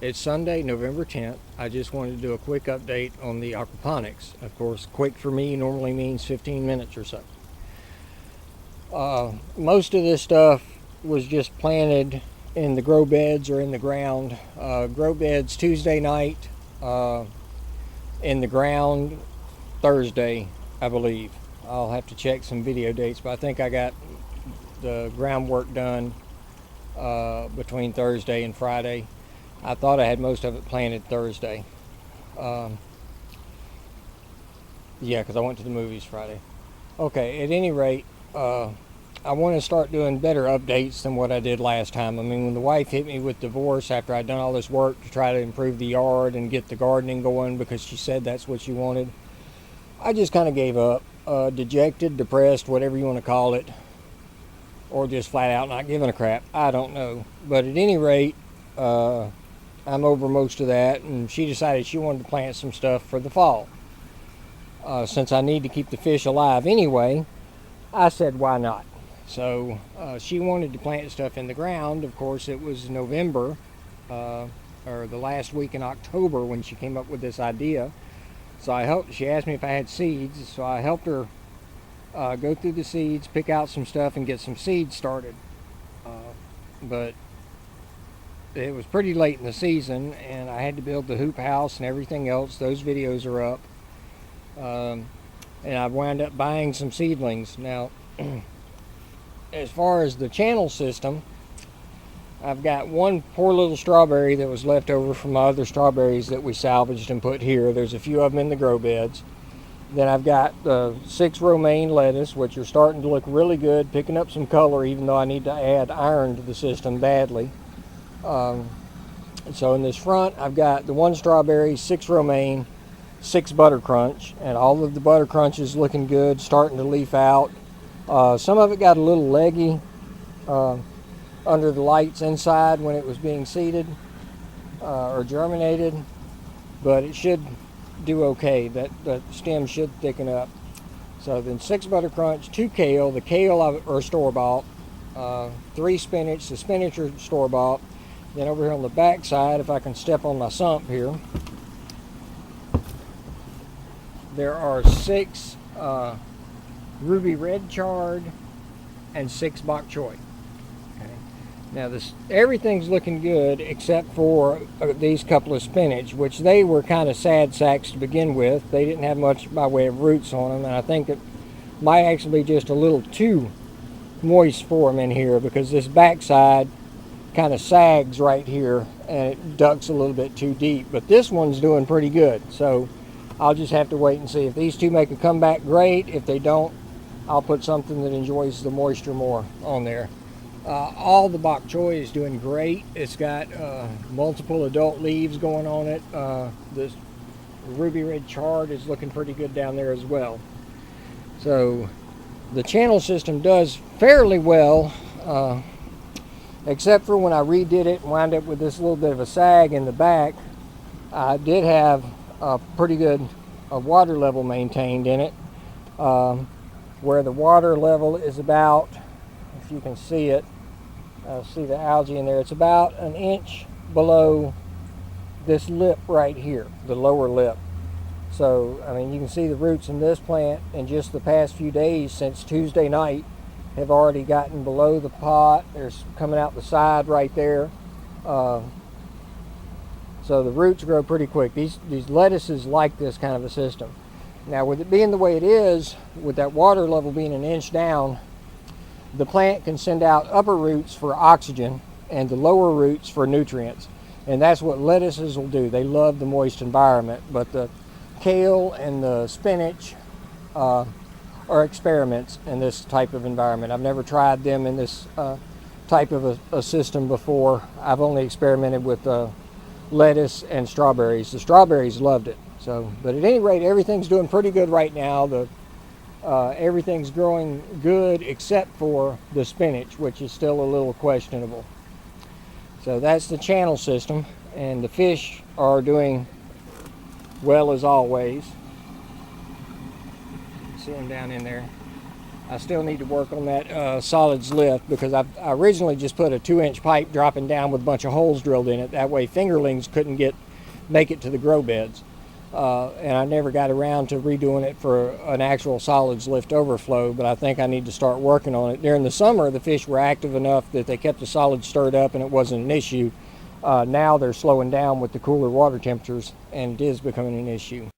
It's Sunday, November 10th. I just wanted to do a quick update on the aquaponics. Of course, quick for me normally means 15 minutes or so. Most of this stuff was just planted in the grow beds or in the ground. Grow beds Tuesday night, in the ground Thursday, I believe. I'll have to check some video dates, but I think I got the groundwork done between Thursday and Friday. I thought I had most of it planted Thursday. Yeah, because I went to the movies Friday. Okay, at any rate, I want to start doing better updates than what I did last time. I mean, when the wife hit me with divorce after I'd done all this work to try to improve the yard and get the gardening going because she said that's what she wanted, I just kind of gave up. Dejected, depressed, whatever you want to call it, or just flat out not giving a crap. I don't know. But at any rate, I'm over most of that, and she decided she wanted to plant some stuff for the fall. Since I need to keep the fish alive anyway, I said, why not? So she wanted to plant stuff in the ground. Of course, it was November, or the last week in October when she came up with this idea. So she asked me if I had seeds, so I helped her go through the seeds, pick out some stuff, and get some seeds started. But it was pretty late in the season, and I had to build the hoop house and everything else. Those videos are up. And I wound up buying some seedlings. Now, as far as the channel system, I've got one poor little strawberry that was left over from my other strawberries that we salvaged and put here. There's a few of them in the grow beds. Then I've got the 6 romaine lettuce, which are starting to look really good, picking up some color, even though I need to add iron to the system badly. So in this front, I've got the 1 strawberry, 6 romaine, 6 butter crunch, and all of the butter crunch is looking good, starting to leaf out. Some of it got a little leggy under the lights inside when it was being seeded or germinated, but it should do okay. That stem should thicken up. So then 6 butter crunch, 2 kale. The kale are store-bought. 3 spinach. The spinach are store-bought. Then over here on the back side, if I can step on my sump here, there are 6 ruby red chard and 6 bok choy. Okay. Now everything's looking good except for these couple of spinach, which they were kind of sad sacks to begin with. They didn't have much by way of roots on them, and I think it might actually be just a little too moist for them in here because this backside kind of sags right here and it ducks a little bit too deep. But this one's doing pretty good, so I'll just have to wait and see. If these two make a comeback, great. If they don't, I'll put something that enjoys the moisture more on there. All the bok choy is doing great. It's got multiple adult leaves going on it. This ruby red chard is looking pretty good down there as well. So the channel system does fairly well, except for when I redid it and wound up with this little bit of a sag in the back. I did have a pretty good water level maintained in it, where the water level is about, if you can see it, see the algae in there, it's about an inch below this lip right here, the lower lip. So I mean, you can see the roots in this plant in just the past few days since Tuesday night have already gotten below the pot. They're coming out the side right there. So the roots grow pretty quick. These lettuces like this kind of a system. Now, with it being the way it is, with that water level being an inch down, the plant can send out upper roots for oxygen and the lower roots for nutrients. And that's what lettuces will do. They love the moist environment. But the kale and the spinach are experiments in this type of environment. I've never tried them in this type of a system before. I've only experimented with lettuce and strawberries. The strawberries loved it. So, but at any rate, everything's doing pretty good right now. Everything's growing good except for the spinach, which is still a little questionable. So that's the channel system, and the fish are doing well as always. See them down in there. I still need to work on that solids lift, because I originally just put a 2-inch pipe dropping down with a bunch of holes drilled in it. That way fingerlings couldn't make it to the grow beds. And I never got around to redoing it for an actual solids lift overflow, but I think I need to start working on it. During the summer, the fish were active enough that they kept the solids stirred up and it wasn't an issue. Now they're slowing down with the cooler water temperatures, and it is becoming an issue.